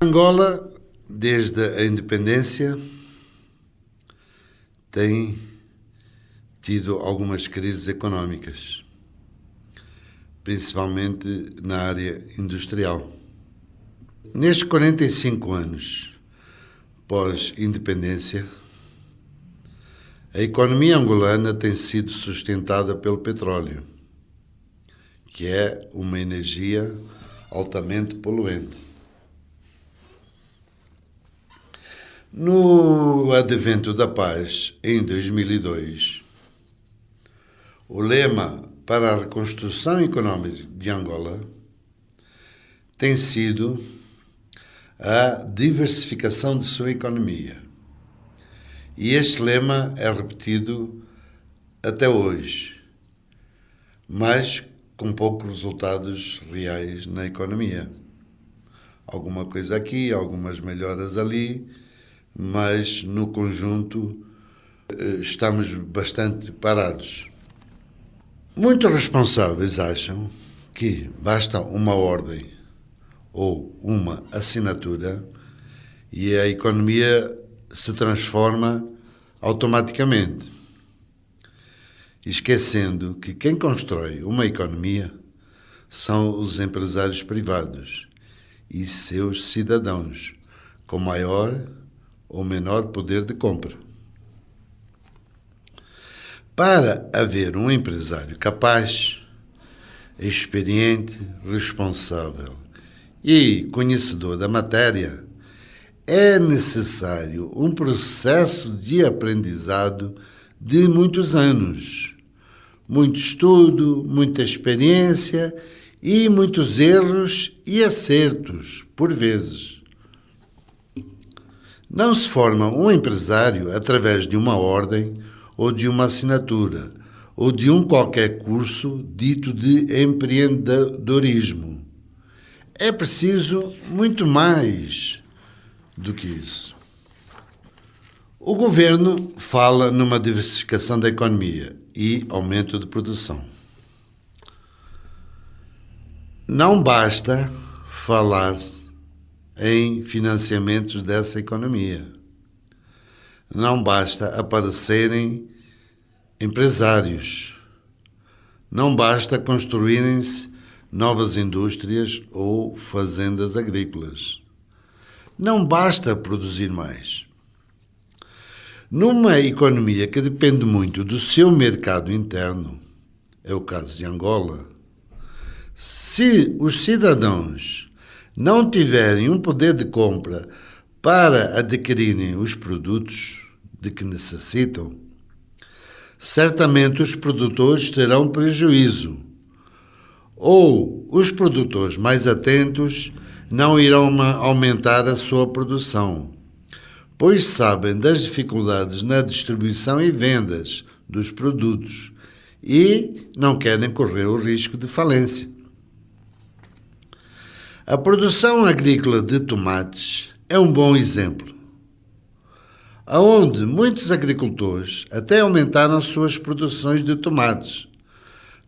Angola, desde a independência, tem tido algumas crises económicas, principalmente na área industrial. Nestes 45 anos pós-independência, a economia angolana tem sido sustentada pelo petróleo, que é uma energia altamente poluente. No advento da paz, em 2002, o lema para a reconstrução econômica de Angola tem sido a diversificação de sua economia. E este lema é repetido até hoje, mas com poucos resultados reais na economia. Alguma coisa aqui, algumas melhoras ali, mas no conjunto estamos bastante parados. Muitos responsáveis acham que basta uma ordem ou uma assinatura e a economia se transforma automaticamente, esquecendo que quem constrói uma economia são os empresários privados e seus cidadãos, com maior ou menor poder de compra. Para haver um empresário capaz, experiente, responsável e conhecedor da matéria, é necessário um processo de aprendizado de muitos anos, muito estudo, muita experiência e muitos erros e acertos, por vezes. Não se forma um empresário através de uma ordem ou de uma assinatura ou de um qualquer curso dito de empreendedorismo. É preciso muito mais do que isso. O governo fala numa diversificação da economia e aumento de produção. Não basta falar em financiamentos dessa economia. Não basta aparecerem empresários. Não basta construírem-se novas indústrias ou fazendas agrícolas. Não basta produzir mais. Numa economia que depende muito do seu mercado interno, é o caso de Angola, se os cidadãos não tiverem um poder de compra para adquirirem os produtos de que necessitam, certamente os produtores terão prejuízo, ou os produtores mais atentos não irão aumentar a sua produção, pois sabem das dificuldades na distribuição e vendas dos produtos e não querem correr o risco de falência. A produção agrícola de tomates é um bom exemplo, onde muitos agricultores até aumentaram suas produções de tomates,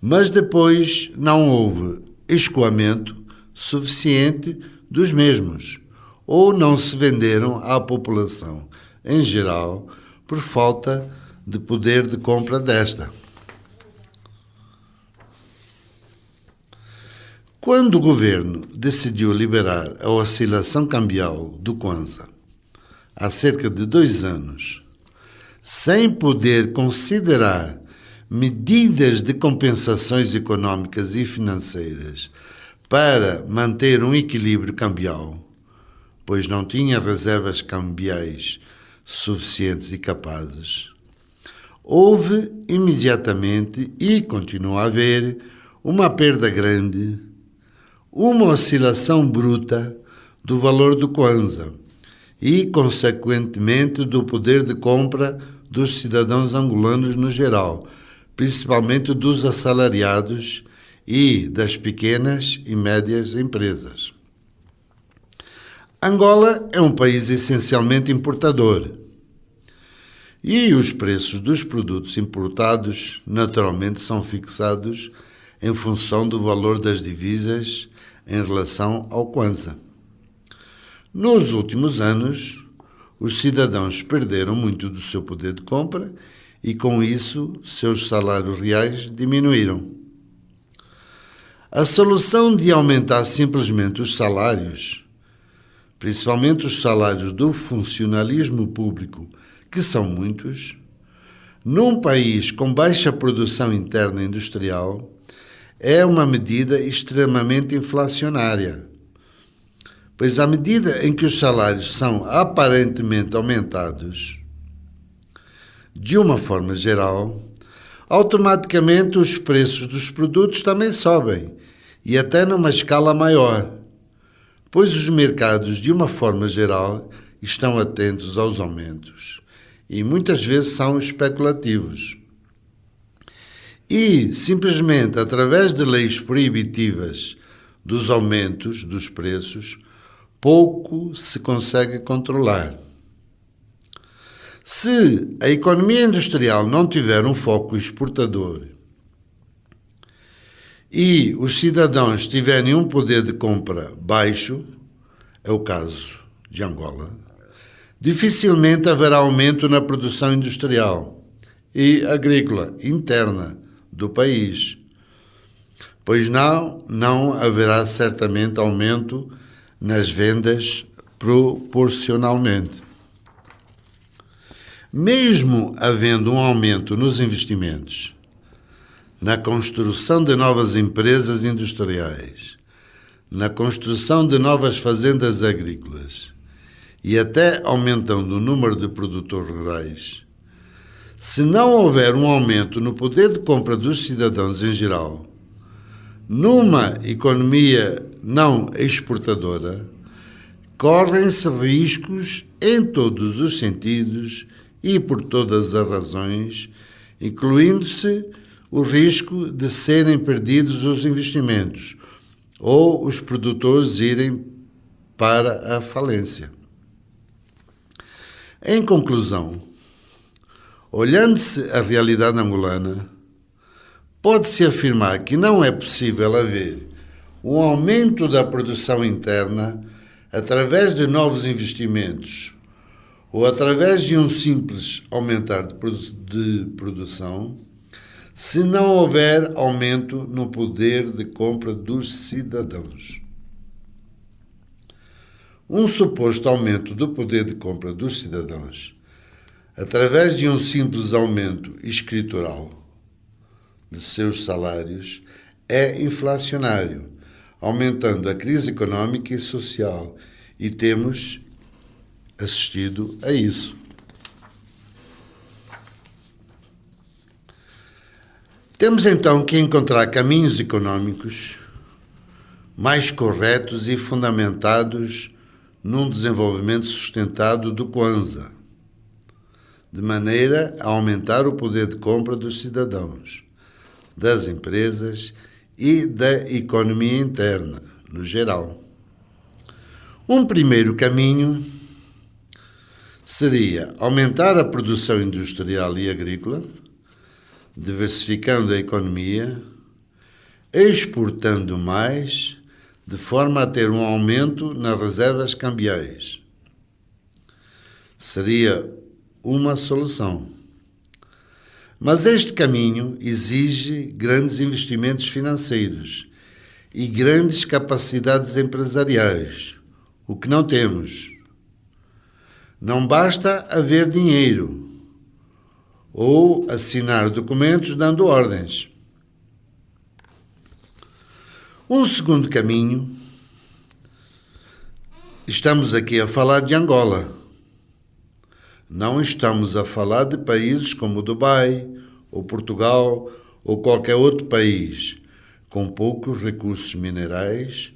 mas depois não houve escoamento suficiente dos mesmos, ou não se venderam à população em geral por falta de poder de compra desta. Quando o governo decidiu liberar a oscilação cambial do Kwanza, há cerca de 2 anos, sem poder considerar medidas de compensações económicas e financeiras para manter um equilíbrio cambial, pois não tinha reservas cambiais suficientes e capazes, houve imediatamente e continua a haver uma perda grande, uma oscilação bruta do valor do Kwanza e, consequentemente, do poder de compra dos cidadãos angolanos no geral, principalmente dos assalariados e das pequenas e médias empresas. Angola é um país essencialmente importador e os preços dos produtos importados naturalmente são fixados em função do valor das divisas em relação ao Kwanza. Nos últimos anos, os cidadãos perderam muito do seu poder de compra e, com isso, seus salários reais diminuíram. A solução de aumentar simplesmente os salários, principalmente os salários do funcionalismo público, que são muitos, num país com baixa produção interna industrial, é uma medida extremamente inflacionária, pois à medida em que os salários são aparentemente aumentados, de uma forma geral, automaticamente os preços dos produtos também sobem, e até numa escala maior, pois os mercados, de uma forma geral, estão atentos aos aumentos, e muitas vezes são especulativos. E, simplesmente, através de leis proibitivas dos aumentos dos preços, pouco se consegue controlar. Se a economia industrial não tiver um foco exportador e os cidadãos tiverem um poder de compra baixo, é o caso de Angola, dificilmente haverá aumento na produção industrial e agrícola interna do país, pois não haverá certamente aumento nas vendas proporcionalmente. Mesmo havendo um aumento nos investimentos, na construção de novas empresas industriais, na construção de novas fazendas agrícolas e até aumentando o número de produtores rurais, se não houver um aumento no poder de compra dos cidadãos em geral, numa economia não exportadora, correm-se riscos em todos os sentidos e por todas as razões, incluindo-se o risco de serem perdidos os investimentos ou os produtores irem para a falência. Em conclusão, olhando-se a realidade angolana, pode-se afirmar que não é possível haver um aumento da produção interna através de novos investimentos ou através de um simples aumentar de produção, se não houver aumento no poder de compra dos cidadãos. Um suposto aumento do poder de compra dos cidadãos, através de um simples aumento escritural de seus salários, é inflacionário, aumentando a crise económica e social, e temos assistido a isso. Temos então que encontrar caminhos económicos mais corretos e fundamentados num desenvolvimento sustentado do Kwanza, de maneira a aumentar o poder de compra dos cidadãos, das empresas e da economia interna, no geral. Um primeiro caminho seria aumentar a produção industrial e agrícola, diversificando a economia, exportando mais, de forma a ter um aumento nas reservas cambiais. Seria uma solução. Mas este caminho exige grandes investimentos financeiros e grandes capacidades empresariais, o que não temos. Não basta haver dinheiro ou assinar documentos dando ordens. Um segundo caminho, estamos aqui a falar de Angola. Não estamos a falar de países como Dubai, ou Portugal, ou qualquer outro país com poucos recursos minerais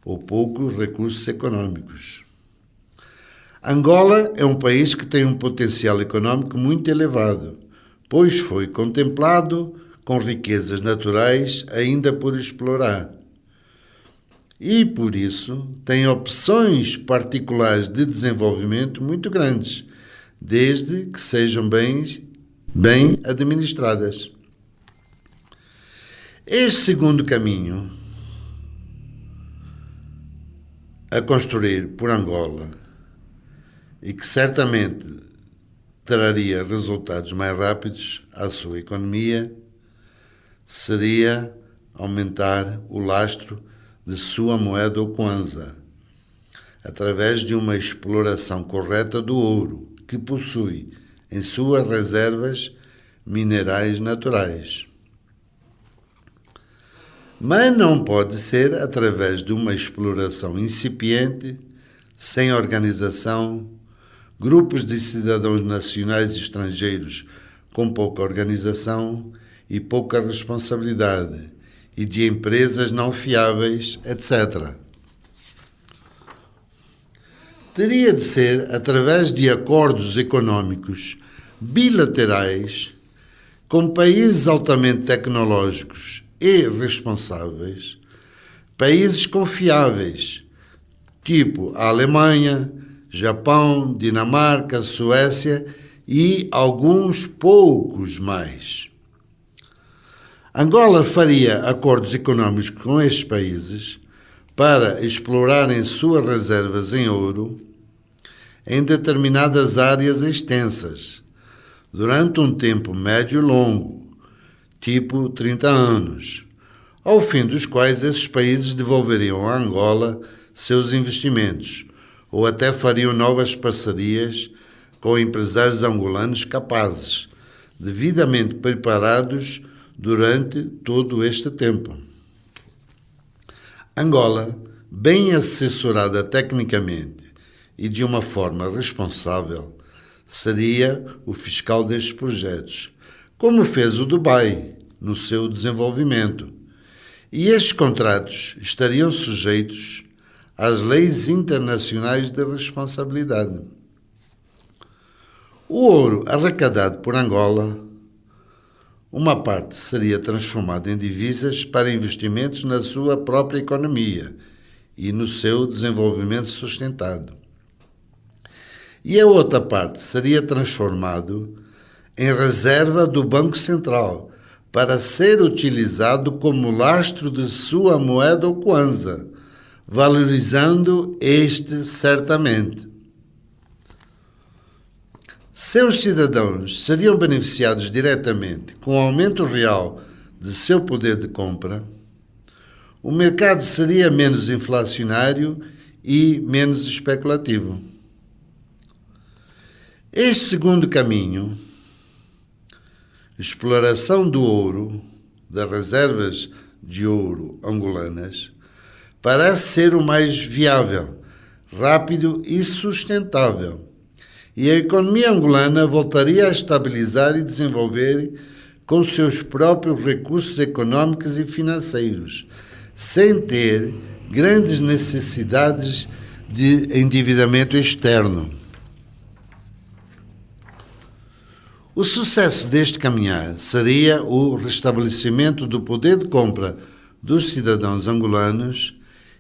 ou poucos recursos econômicos. Angola é um país que tem um potencial econômico muito elevado, pois foi contemplado com riquezas naturais ainda por explorar. E, por isso, tem opções particulares de desenvolvimento muito grandes, desde que sejam bem administradas. Este segundo caminho a construir por Angola e que certamente traria resultados mais rápidos à sua economia seria aumentar o lastro de sua moeda ou kwanza, através de uma exploração correta do ouro, que possui em suas reservas minerais naturais. Mas não pode ser através de uma exploração incipiente, sem organização, grupos de cidadãos nacionais e estrangeiros com pouca organização e pouca responsabilidade, e de empresas não fiáveis, etc. Teria de ser através de acordos económicos bilaterais com países altamente tecnológicos e responsáveis, países confiáveis, tipo a Alemanha, Japão, Dinamarca, Suécia e alguns poucos mais. Angola faria acordos económicos com estes países para explorarem suas reservas em ouro em determinadas áreas extensas, durante um tempo médio e longo, tipo 30 anos, ao fim dos quais esses países devolveriam a Angola seus investimentos, ou até fariam novas parcerias com empresários angolanos capazes, devidamente preparados durante todo este tempo. Angola, bem assessorada tecnicamente e de uma forma responsável, seria o fiscal destes projetos, como fez o Dubai no seu desenvolvimento. E estes contratos estariam sujeitos às leis internacionais de responsabilidade. O ouro arrecadado por Angola, uma parte seria transformada em divisas para investimentos na sua própria economia e no seu desenvolvimento sustentado. E a outra parte seria transformado em reserva do Banco Central para ser utilizado como lastro de sua moeda ou kwanza, valorizando este certamente. Seus cidadãos seriam beneficiados diretamente com o aumento real de seu poder de compra, o mercado seria menos inflacionário e menos especulativo. Este segundo caminho, exploração do ouro, das reservas de ouro angolanas, parece ser o mais viável, rápido e sustentável. E a economia angolana voltaria a estabilizar e desenvolver com seus próprios recursos económicos e financeiros, sem ter grandes necessidades de endividamento externo. O sucesso deste caminhar seria o restabelecimento do poder de compra dos cidadãos angolanos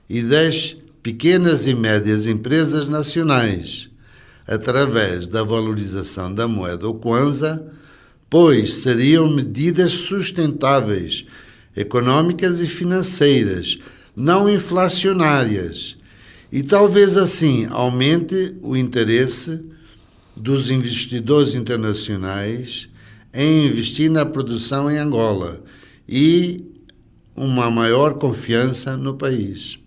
e das pequenas e médias empresas nacionais, através da valorização da moeda ou kwanza, pois seriam medidas sustentáveis, económicas e financeiras, não inflacionárias, e talvez assim aumente o interesse dos investidores internacionais em investir na produção em Angola e uma maior confiança no país.